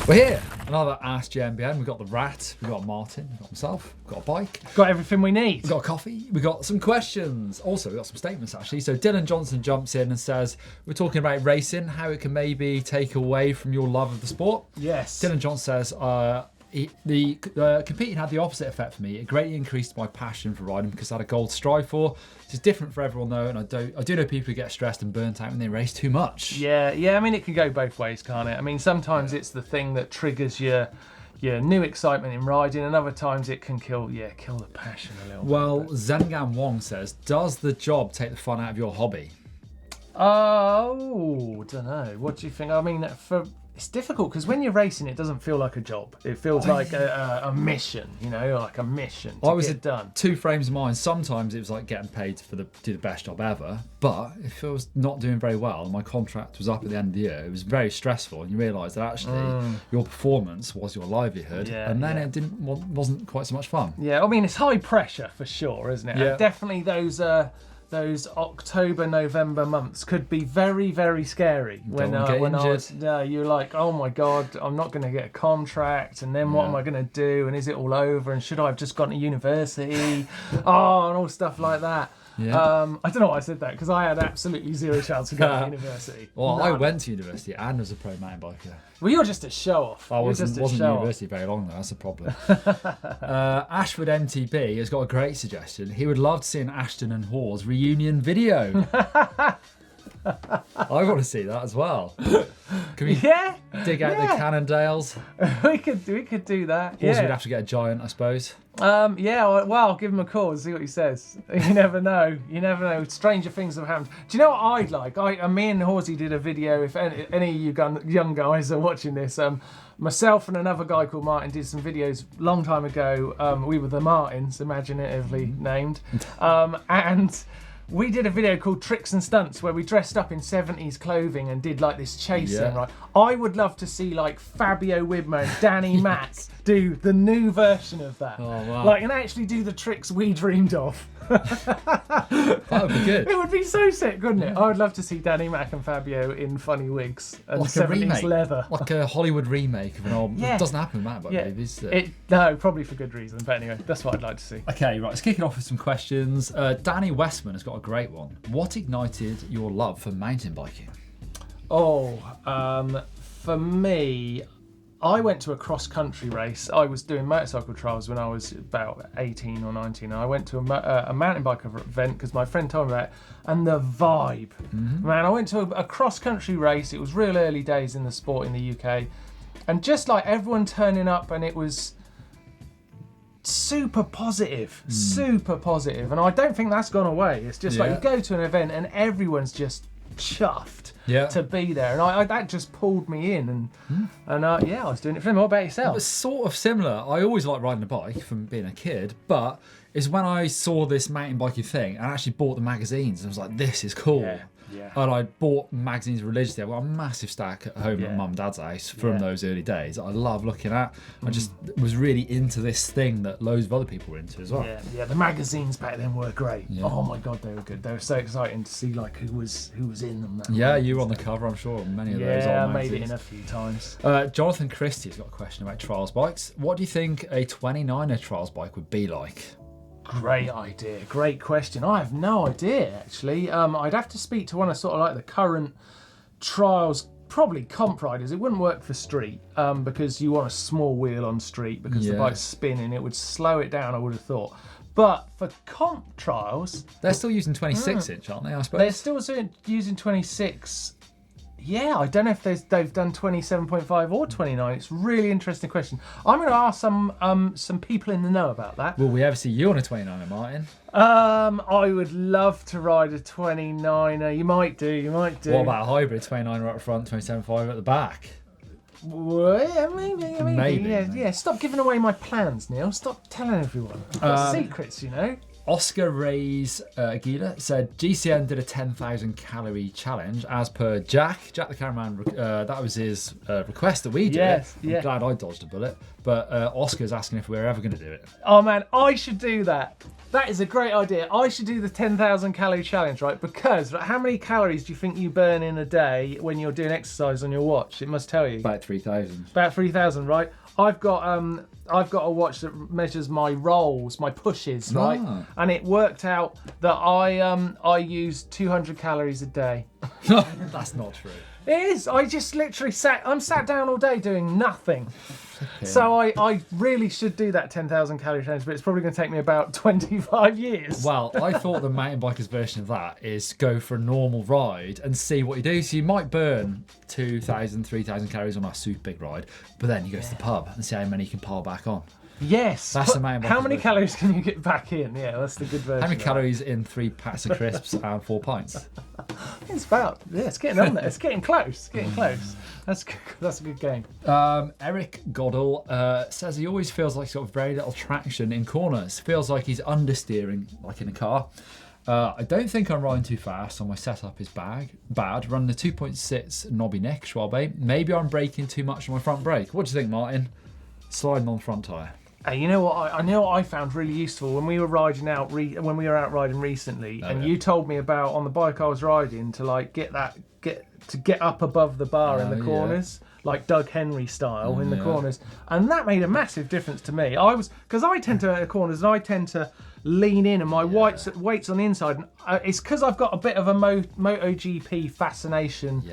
We're here. Another Ask GMBN. We've got the rat, we've got Martin, we've got myself, we've got a bike. Got everything we need. We've got a coffee, we've got some questions. Also, we've got some statements actually. So Dylan Johnson jumps in and says, we're talking about racing, how it can maybe take away from your love of the sport. Yes. Dylan Johnson says, competing had the opposite effect for me. It greatly increased my passion for riding because I had a goal to strive for. It's different for everyone though, and I do know people who get stressed and burnt out when they race too much. Yeah. I mean, it can go both ways, can't it? I mean, sometimes it's the thing that triggers your new excitement in riding, and other times it can kill the passion a little bit. Well, Zengan Wong says, does the job take the fun out of your hobby? Oh, don't know. What do you think? I mean, it's difficult because when you're racing, it doesn't feel like a job. It feels like a mission, like a mission to get done. Two frames of mind. Sometimes it was like getting paid to do the best job ever. But if I was not doing very well and my contract was up at the end of the year, it was very stressful. And you realise that actually your performance was your livelihood. Yeah, and then it wasn't quite so much fun. Yeah, I mean, it's high pressure for sure, isn't it? Yeah. And definitely those October, November months could be very, very scary. You're like, oh my God, I'm not going to get a contract, and then what am I going to do? And is it all over? And should I have just gone to university? And all stuff like that. Yeah. I don't know why I said that because I had absolutely zero chance of going to university. Well, I went to university and was a pro mountain biker. Well, you're just a show off. I wasn't in university very long though, that's a problem. ASHFORD MTB has got a great suggestion. He would love to see an Ashton and Hawes reunion video. I want to see that as well. Can we dig out the Cannondales? we could do that. Hawes would have to get a giant, I suppose. Well, I'll give him a call and see what he says. You never know. Stranger things have happened. Do you know what I'd like? Me and Horsey did a video. If any of you young guys are watching this, myself and another guy called Martin did some videos a long time ago. We were the Martins, imaginatively named, and we did a video called Tricks and Stunts where we dressed up in 70s clothing and did like this chasing, right? I would love to see like Fabio Widmer and Danny Mac do the new version of that. Oh, wow. And actually do the tricks we dreamed of. That would be good. It would be so sick, wouldn't it? I would love to see Danny Mac and Fabio in funny wigs and like 70s leather. Like a Hollywood remake of an old... It doesn't happen with that, movies. No, probably for good reason. But anyway, that's what I'd like to see. Okay, right, let's kick it off with some questions. Danny WESTMAN has got a great one. What ignited your love for mountain biking? For me, I went to a cross-country race. I was doing motorcycle trials when I was about 18 or 19. And I went to a mountain bike event because my friend told me about it. And the vibe. Man, I went to a cross-country race. It was real early days in the sport in the UK. And just like everyone turning up, and it was super positive. And I don't think that's gone away. It's just like you go to an event and everyone's just chuffed to be there, and that just pulled me in, and I was doing it for them. What about yourself? It's sort of similar. I always liked riding a bike from being a kid, but it's when I saw this mountain biking thing and actually bought the magazines and I was like, this is cool. Yeah. And I bought magazines religiously. I've got a massive stack at home at mum and dad's house from those early days that I love looking at. I just was really into this thing that loads of other people were into as well. Yeah, the magazines back then were great. Oh my God, they were good. They were so exciting to see like who was in them. You were on the cover, I'm sure, many of those. Yeah, I made it in a few times. Jonathan Christie's got a question about trials bikes. What do you think a 29er trials bike would be like? Great idea, great question. I have no idea actually. I'd have to speak to one of sort of like the current trials, probably comp riders. It wouldn't work for street because you want a small wheel on street because the bike's spinning. It would slow it down, I would have thought. But for comp trials, they're still using 26 inch, aren't they? I suppose they're still using 26. Yeah, I don't know if they've done 27.5 or 29. It's a really interesting question. I'm going to ask some people in the know about that. Will we ever see you on a 29er, Martin? I would love to ride a 29er. You might do. What about a hybrid 29er at the front, 27.5 at the back? Well, yeah, maybe. Yeah. Stop giving away my plans, Neil. Stop telling everyone. I've got secrets, Oscar Reyes Aguila said GCN did a 10,000 calorie challenge as per Jack the cameraman. That was his request that we did. Yes, I'm glad I dodged a bullet. But Oscar's asking if we're ever going to do it. Oh man, I should do that. That is a great idea. I should do the 10,000 calorie challenge, right? Because how many calories do you think you burn in a day when you're doing exercise on your watch? It must tell you. About 3,000. About 3,000, right? I've got a watch that measures my rolls, my pushes, right? Ah. And it worked out that I use 200 calories a day. That's not true. It is. I just literally I'm sat down all day doing nothing. So I really should do that 10,000 calorie challenge, but it's probably going to take me about 25 years. Well, I thought the mountain biker's version of that is go for a normal ride and see what you do. So you might burn 2,000, 3,000 calories on a super big ride, but then you go to the pub and see how many you can pile back on. Yes. That's the mountain biker's How many version. calories can you get back in? Yeah, that's the good version. How many calories in 3 packs of crisps and 4 pints? It's about, it's getting on there. It's getting close. It's getting close. That's a good game. Eric Godel says he always feels like he's got very little traction in corners. Feels like he's understeering, like in a car. I don't think I'm riding too fast, so my setup is bad. Running the 2.6 knobby neck Schwalbe. Maybe I'm braking too much on my front brake. What do you think, Martin? Sliding on the front tyre. Hey, you know what? I know what I found really useful when we were riding out. When we were out riding recently, you told me about on the bike I was riding to like get up above the bar in the corners, like Doug Henry style in the corners, and that made a massive difference to me. Because I tend to enter corners and I tend to lean in, and my weight's on the inside. And it's because I've got a bit of a MotoGP fascination,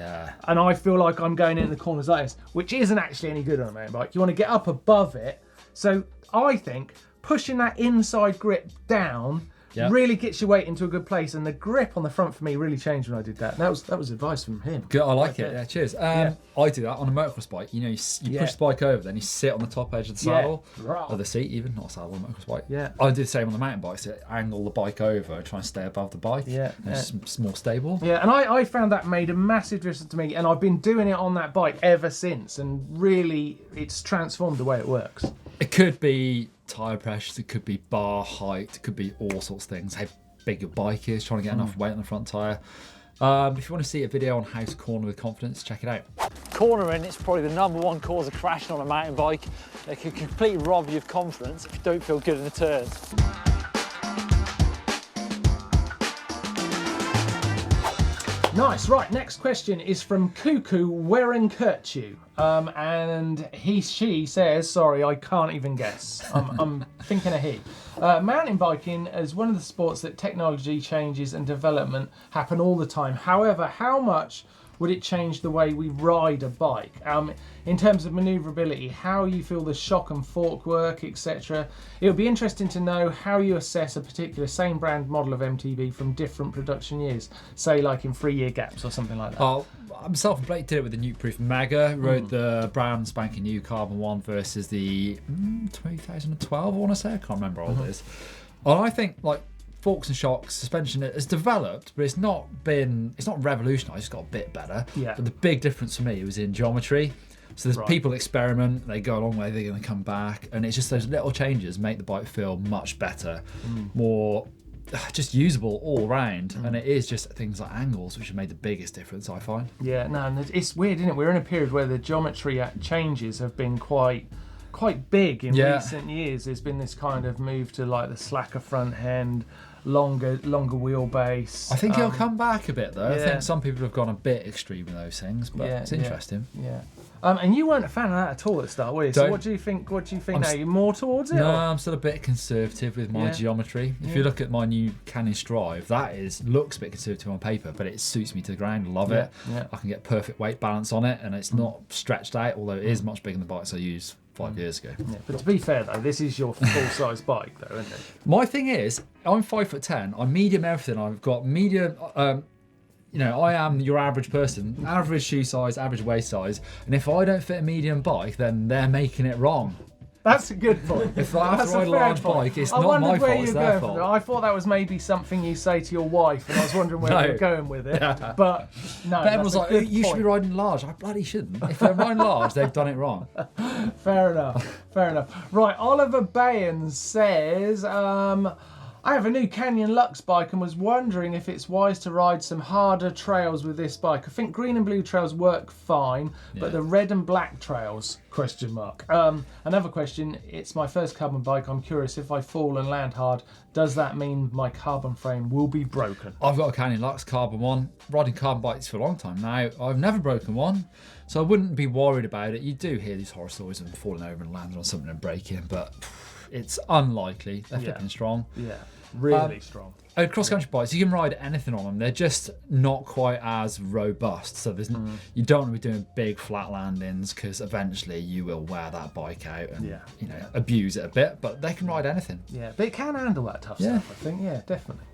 and I feel like I'm going in the corners like this, which isn't actually any good on a mountain bike. You want to get up above it. So I think pushing that inside grip down really gets your weight into a good place, and the grip on the front for me really changed when I did that. And that was advice from him. Good, I like it. Yeah, cheers. I do that on a motocross bike. You know, you push the bike over, then you sit on the top edge of the saddle or the seat, even not a saddle on a motocross bike. Yeah, I do the same on the mountain bike. So angle the bike over, try and stay above the bike. Yeah, it's more stable. Yeah, and I found that made a massive difference to me, and I've been doing it on that bike ever since, and really, it's transformed the way it works. It could be tyre pressures, it could be bar height, it could be all sorts of things. How big your bike is, trying to get enough weight on the front tyre. If you want to see a video on how to corner with confidence, check it out. Cornering is probably the #1 cause of crashing on a mountain bike. It can completely rob you of confidence if you don't feel good in the turns. Nice, right, next question is from Cuckoo Werenkertu. And she says, sorry, I can't even guess. I'm thinking a he. Mountain biking is one of the sports that technology changes and development happen all the time. However, how much would it change the way we ride a bike? In terms of manoeuvrability, how you feel the shock and fork work, etc. It would be interesting to know how you assess a particular same brand model of MTB from different production years, say like in 3-year gaps or something like that. Oh, myself and Blake did it with the Nuke-Proof Mega. Rode the brand spanking new Carbon 1 versus the 2012, I want to say. I can't remember all it is. And I think like forks and shocks, suspension has developed, but it's not revolutionised, it's got a bit better. Yeah. But the big difference for me was in geometry. So there's people experiment, they go a long way, they're going to come back, and it's just those little changes make the bike feel much better, more just usable all round. And it is just things like angles which have made the biggest difference, I find. Yeah, no, and it's weird, isn't it? We're in a period where the geometry changes have been quite big in recent years. There's been this kind of move to like the slacker front end, longer wheelbase. I think it'll come back a bit though. I think some people have gone a bit extreme with those things, but it's interesting. Yeah. And you weren't a fan of that at all at the start, were you? So what do you think now? You're more towards it? No, I'm still a bit conservative with my geometry. If you look at my new Canyon Strive, looks a bit conservative on paper, but it suits me to the ground. Love it. Yeah. I can get perfect weight balance on it, and it's not stretched out, although it is much bigger than the bikes I used 5 years ago. Yeah, but to be fair though, this is your full-size bike though, isn't it? My thing is, I'm 5'10", I'm medium everything. I've got medium, I am your average person, average shoe size, average waist size, and if I don't fit a medium bike, then they're making it wrong. That's a good point. If I have to ride a large bike, it's not my fault, it's their fault. I thought that was maybe something you say to your wife, and I was wondering where you were going with it. But no, but everyone's like, you should be riding large. I bloody shouldn't. If they're riding large, they've done it wrong. Fair enough. Right, Oliver Bayens says, I have a new Canyon Lux bike and was wondering if it's wise to ride some harder trails with this bike. I think green and blue trails work fine, but the red and black trails, question mark. Another question, it's my first carbon bike. I'm curious, if I fall and land hard, does that mean my carbon frame will be broken? I've got a Canyon Lux carbon one, riding carbon bikes for a long time now. I've never broken one, so I wouldn't be worried about it. You do hear these horror stories of them falling over and landing on something and breaking, but it's unlikely. They're flipping strong. Yeah, really strong. Cross-country bikes, you can ride anything on them. They're just not quite as robust. So there's you don't want to be doing big flat landings because eventually you will wear that bike out and you know, abuse it a bit. But they can ride anything. Yeah, but it can handle that tough stuff, I think. Yeah, definitely.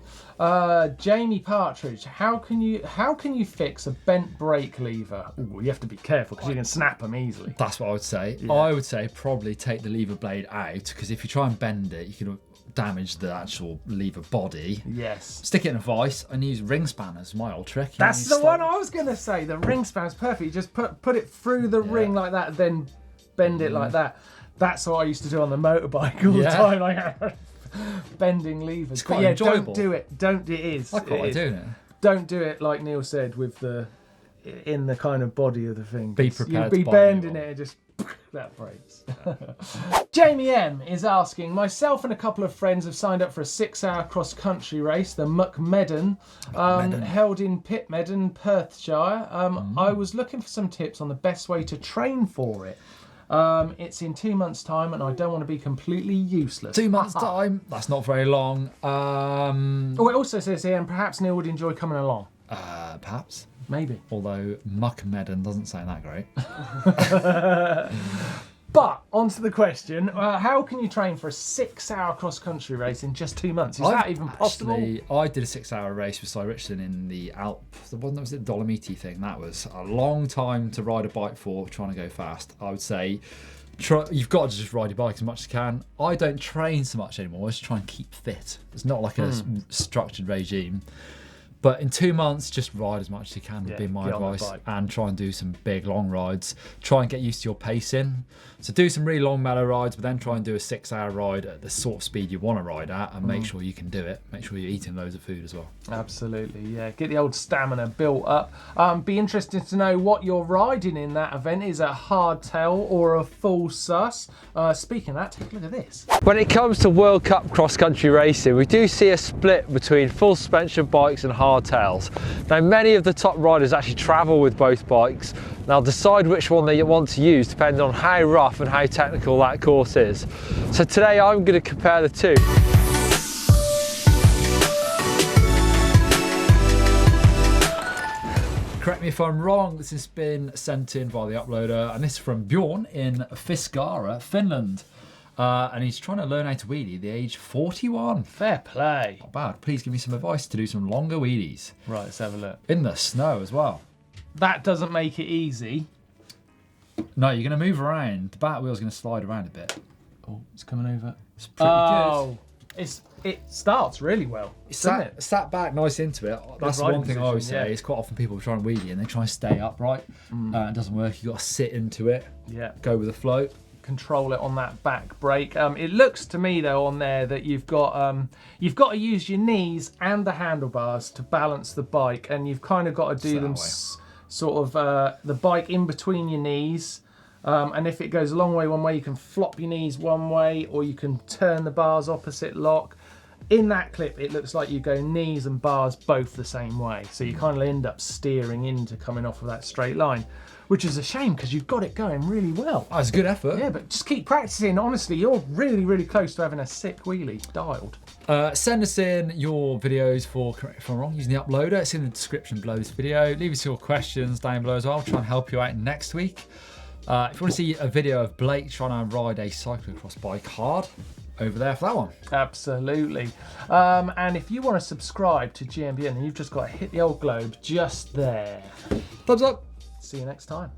Jamie Partridge, how can you fix a bent brake lever? Ooh, you have to be careful because you can snap them easily. That's what I would say. I would say probably take the lever blade out, because if you try and bend it, you can damage the actual lever body. Yes. Stick it in a vise and use ring spanners. My old trick. That's the one I was going to say. The ring spanner's perfect. You just put it through the ring like that, then bend it like that. That's what I used to do on the motorbike all the time. Like bending levers. It's quite enjoyable. Don't do it. It is. I quite like doing it. Don't do it like Neil said with in the kind of body of the thing. Be prepared. You'll be bending it and just that breaks. Jamie M is asking, myself and a couple of friends have signed up for a 6-hour cross-country race, the Muckmeddon, held in Pitmeaden, Perthshire. I was looking for some tips on the best way to train for it. It's in 2 months' time and I don't want to be completely useless. 2 months' time? That's not very long. Oh, it also says here, and perhaps Neil would enjoy coming along. Perhaps. Maybe. Although Muckmeddon doesn't sound that great. But, onto the question, how can you train for a 6-hour cross-country race in just 2 months? Is that even possible? I did a 6-hour race with Cy Richardson in the Alps. The one that was the Dolomiti thing. That was a long time to ride a bike for, trying to go fast. I would say you've got to just ride your bike as much as you can. I don't train so much anymore. I just try and keep fit. It's not like a structured regime. But in 2 months, just ride as much as you can would be my advice, and try and do some big long rides. Try and get used to your pacing. So do some really long mellow rides, but then try and do a 6-hour ride at the sort of speed you want to ride at, and make sure you can do it. Make sure you're eating loads of food as well. Absolutely, yeah. Get the old stamina built up. Be interested to know what you're riding in that event. Is it a hardtail or a full sus? Speaking of that, take a look at this. When it comes to World Cup cross-country racing, we do see a split between full suspension bikes and hardtails. Now, many of the top riders actually travel with both bikes. They'll decide which one they want to use depending on how rough and how technical that course is. So today I'm going to compare the two. Correct me if I'm wrong, this has been sent in by the uploader, and this is from Bjorn in Fiskara, Finland. And he's trying to learn how to wheelie at the age 41. Fair play. Not bad. Please give me some advice to do some longer wheelies. Right, let's have a look. In the snow as well. That doesn't make it easy. No, you're going to move around. The back wheel's going to slide around a bit. Oh, it's coming over. It's pretty good. It starts really well. It's sat back nice into it. That's one thing I always say. Is quite often people try and wheelie and they try and stay upright. It doesn't work. You've got to sit into it. Yeah. Go with the flow. Control it on that back brake. It looks to me though on there that you've got to use your knees and the handlebars to balance the bike, and you've kind of got to do them sort of the bike in between your knees. And if it goes a long way one way, you can flop your knees one way, or you can turn the bars opposite lock. In that clip, it looks like you go knees and bars both the same way, so you kind of end up steering into coming off of that straight line. Which is a shame because you've got it going really well. Oh, it's a good effort. Yeah, but just keep practicing. Honestly, you're really, really close to having a sick wheelie dialed. Send us in your videos for, correct me if I'm wrong, using the uploader. It's in the description below this video. Leave us your questions down below as well. I'll try and help you out next week. If you want to see a video of Blake trying to ride a cyclocross bike hard, over there for that one. Absolutely. And if you want to subscribe to GMBN, then you've just got to hit the old globe just there. Thumbs up. See you next time.